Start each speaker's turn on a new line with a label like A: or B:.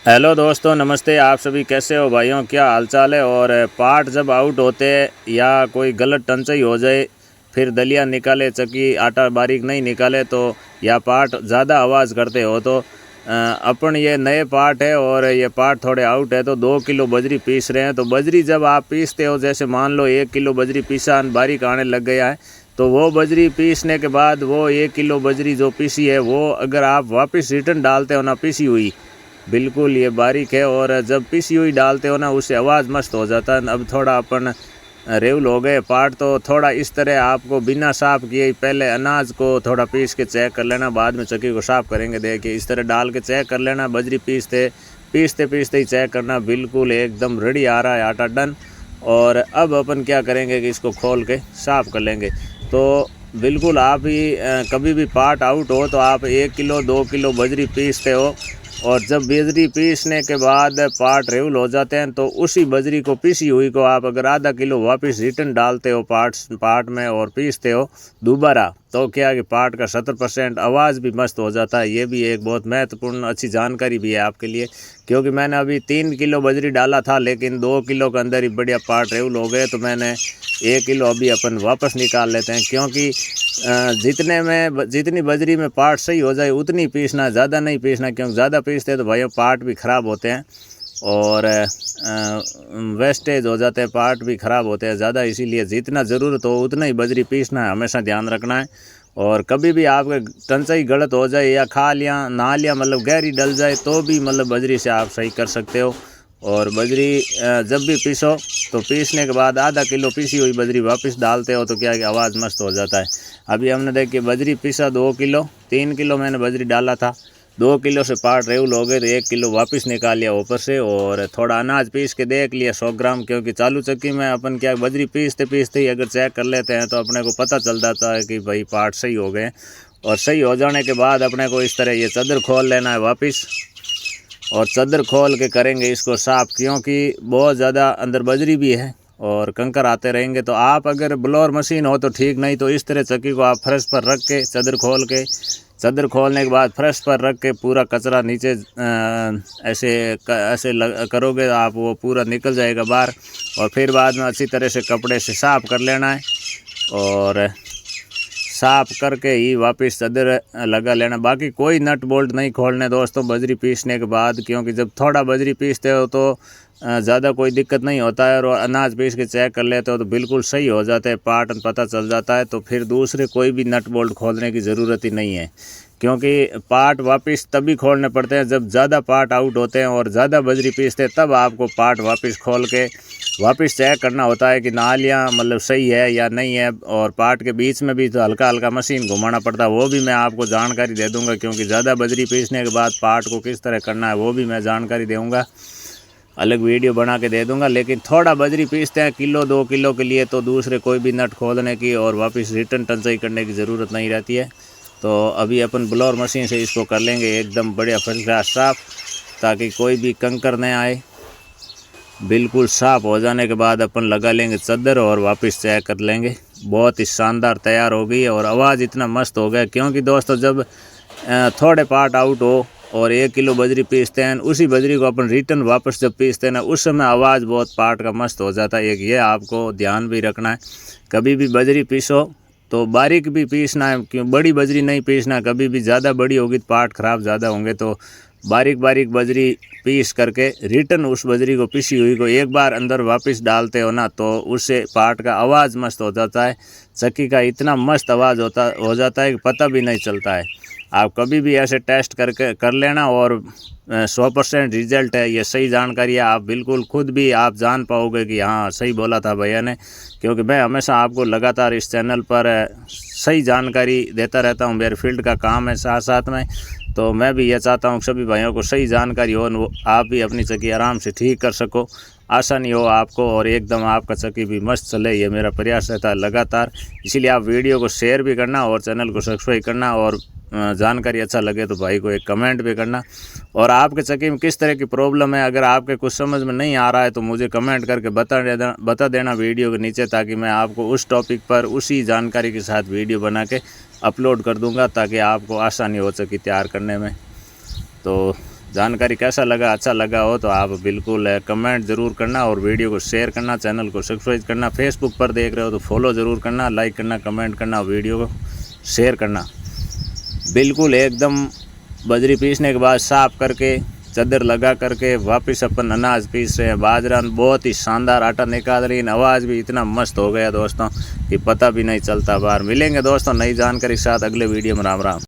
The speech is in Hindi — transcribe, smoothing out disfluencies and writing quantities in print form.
A: हेलो दोस्तों, नमस्ते। आप सभी कैसे हो भाइयों? क्या हालचाल है? और पार्ट जब आउट होते या कोई गलत टंचाई हो जाए, फिर दलिया निकाले, चक्की आटा बारीक नहीं निकाले तो या पार्ट ज़्यादा आवाज़ करते हो तो अपन ये नए पार्ट है और ये पार्ट थोड़े आउट है तो 2 किलो बजरी पीस रहे हैं। तो बजरी जब आप पीसते हो, जैसे मान लो 1 किलो बजरी पीसा बारीक आने लग गया है, तो वो बजरी पीसने के बाद वो 1 किलो बजरी जो पीसी है वो अगर आप वापस रिटर्न डालते हो ना पीसी हुई, बिल्कुल ये बारीक है, और जब पीसी हुई डालते हो ना उससे आवाज़ मस्त हो जाता है। अब थोड़ा अपन रेवल हो गए पार्ट, तो थोड़ा इस तरह आपको बिना साफ़ किए पहले अनाज को थोड़ा पीस के चेक कर लेना, बाद में चक्की को साफ़ करेंगे। देखिए इस तरह डाल के चेक कर लेना, बजरी पीसते पीसते पीसते ही चेक करना, बिल्कुल एकदम रेडी आ रहा है आटा डन। और अब अपन क्या करेंगे कि इसको खोल के साफ़ कर लेंगे। तो बिल्कुल आप ही कभी भी पार्ट आउट हो तो आप 1 किलो 2 किलो बजरी पीसते हो, और जब बजरी पीसने के बाद पार्ट रेवल हो जाते हैं तो उसी बजरी को पीसी हुई को आप अगर आधा किलो वापस रिटर्न डालते हो पार्ट में और पीसते हो दोबारा, तो क्या कि पार्ट का 70% आवाज़ भी मस्त हो जाता है। ये भी एक बहुत महत्वपूर्ण अच्छी जानकारी भी है आपके लिए, क्योंकि मैंने अभी 3 किलो बजरी डाला था लेकिन 2 किलो के अंदर ही बढ़िया पार्ट रेवल हो गए, तो मैंने 1 किलो अभी अपन वापस निकाल लेते हैं। क्योंकि जितनी बजरी में पार्ट सही हो जाए उतनी पीसना, ज़्यादा नहीं पीसना, क्योंकि ज़्यादा पीसते तो भाइयों पार्ट भी ख़राब होते हैं और वेस्टेज हो जाते हैं, पार्ट भी ख़राब होते हैं ज़्यादा। इसीलिए जितना ज़रूरत हो उतना ही बजरी पीसना है, हमेशा ध्यान रखना है। और कभी भी आपके टंचाई गलत हो जाए या खाल या नाल या मतलब गहरी डल जाए तो भी मतलब बजरी से आप सही कर सकते हो। और बजरी जब भी पीसो तो पीसने के बाद आधा किलो पीसी हुई बजरी वापस डालते हो तो क्या है कि आवाज़ मस्त हो जाता है। अभी हमने देखिए बजरी पीसा 2 किलो, 3 किलो मैंने बजरी डाला था, 2 किलो से पार्ट रेवल हो गए तो 1 किलो वापस निकाल लिया ऊपर से। और थोड़ा अनाज पीस के देख लिया 100 ग्राम, क्योंकि चालू चक्की में अपन क्या बजरी पीसते पीसते ही अगर चेक कर लेते हैं तो अपने को पता चल जाता है कि भाई पार्ट सही हो गए। और सही हो जाने के बाद अपने को इस तरह ये चादर खोल लेना है वापस, और चादर खोल के करेंगे इसको साफ़, क्योंकि बहुत ज़्यादा अंदर बजरी भी है और कंकर आते रहेंगे। तो आप अगर ब्लोअर मशीन हो तो ठीक, नहीं तो इस तरह चक्की को आप फर्श पर रख के चादर खोल के, चादर खोलने के बाद फर्श पर रख के पूरा कचरा नीचे ऐसे करोगे आप, वो पूरा निकल जाएगा बाहर। और फिर बाद में अच्छी तरह से कपड़े से साफ़ कर लेना है और साफ़ करके ही वापस चादर लगा लेना। बाकी कोई नट बोल्ट नहीं खोलने दोस्तों बजरी पीसने के बाद, क्योंकि जब थोड़ा बजरी पीसते हो तो ज़्यादा कोई दिक्कत नहीं होता है, और अनाज पीस के चेक कर लेते हो तो बिल्कुल सही हो जाते हैं, पार्ट पता चल जाता है। तो फिर दूसरे कोई भी नट बोल्ट खोलने की ज़रूरत ही नहीं है, क्योंकि पार्ट वापस तभी खोलने पड़ते हैं जब ज़्यादा पार्ट आउट होते हैं और ज़्यादा बजरी पीसते हैं, तब आपको पार्ट वापस खोल के वापस चेक करना होता है कि नालियाँ मतलब सही है या नहीं है। और पार्ट के बीच में भी तो हल्का हल्का मशीन घुमाना पड़ता है, वो भी मैं आपको जानकारी दे दूंगा, क्योंकि ज़्यादा बजरी पीसने के बाद पार्ट को किस तरह करना है वो भी मैं जानकारी दूंगा, अलग वीडियो बना के दे दूंगा। लेकिन थोड़ा बजरी पीसते हैं 1-2 किलो के लिए तो दूसरे कोई भी नट खोलने की और वापस रिटर्न टंचाई करने की ज़रूरत नहीं रहती है। तो अभी अपन ब्लोअर मशीन से इसको कर लेंगे एकदम बढ़िया फर्स्ट क्लास साफ़, ताकि कोई भी कंकर न आए। बिल्कुल साफ़ हो जाने के बाद अपन लगा लेंगे चादर और वापस चेक कर लेंगे। बहुत ही शानदार तैयार हो गई है और आवाज़ इतना मस्त हो गया, क्योंकि दोस्तों जब थोड़े पार्ट आउट हो और 1 किलो बजरी पीसते हैं, उसी बजरी को अपन रिटर्न वापस जब पीसते हैं ना, उस समय आवाज़ बहुत पार्ट का मस्त हो जाता है। एक ये आपको ध्यान भी रखना है, कभी भी बजरी पीसो तो बारीक भी पीसना है, क्यों बड़ी बजरी नहीं पीसना। कभी भी ज़्यादा बड़ी होगी तो पार्ट ख़राब ज़्यादा होंगे, तो बारीक बारीक बजरी पीस करके रिटर्न उस बजरी को पीसी हुई को एक बार अंदर वापस डालते हो ना, तो उससे पार्ट का आवाज़ मस्त हो जाता है। चक्की का इतना मस्त आवाज़ हो जाता है कि पता भी नहीं चलता है। आप कभी भी ऐसे टेस्ट करके कर लेना, और 100% रिजल्ट है, ये सही जानकारी है। आप बिल्कुल खुद भी आप जान पाओगे कि हाँ सही बोला था भैया ने, क्योंकि मैं हमेशा आपको लगातार इस चैनल पर सही जानकारी देता रहता हूँ, मेरे फील्ड का काम है साथ साथ में। तो मैं भी ये चाहता हूँ सभी भाइयों को सही जानकारी हो, आप भी अपनी चक्की आराम से ठीक कर सको, आसानी हो आपको, और एकदम आपका चक्की भी मस्त चले, ये मेरा प्रयास रहता है लगातार। इसीलिए आप वीडियो को शेयर भी करना और चैनल को सब्सक्राइब करना, और जानकारी अच्छा लगे तो भाई को एक कमेंट भी करना। और आपके चक्की में किस तरह की प्रॉब्लम है, अगर आपके कुछ समझ में नहीं आ रहा है तो मुझे कमेंट करके बता देना वीडियो के नीचे, ताकि मैं आपको उस टॉपिक पर उसी जानकारी के साथ वीडियो बना के अपलोड कर दूंगा, ताकि आपको आसानी हो चक्की तैयार करने में। तो जानकारी कैसा लगा, अच्छा लगा हो तो आप बिल्कुल कमेंट ज़रूर करना और वीडियो को शेयर करना, चैनल को सब्सक्राइब करना। फेसबुक पर देख रहे हो तो फॉलो ज़रूर करना, लाइक करना, कमेंट करना, वीडियो को शेयर करना। बिल्कुल एकदम बजरी पीसने के बाद साफ़ करके चादर लगा करके वापस अपन अनाज पीस रहे हैं। बाजरा बहुत ही शानदार आटा निकाल रही है, आवाज़ भी इतना मस्त हो गया दोस्तों कि पता भी नहीं चलता। बाहर मिलेंगे दोस्तों नई जानकारी के साथ अगले वीडियो में। राम राम।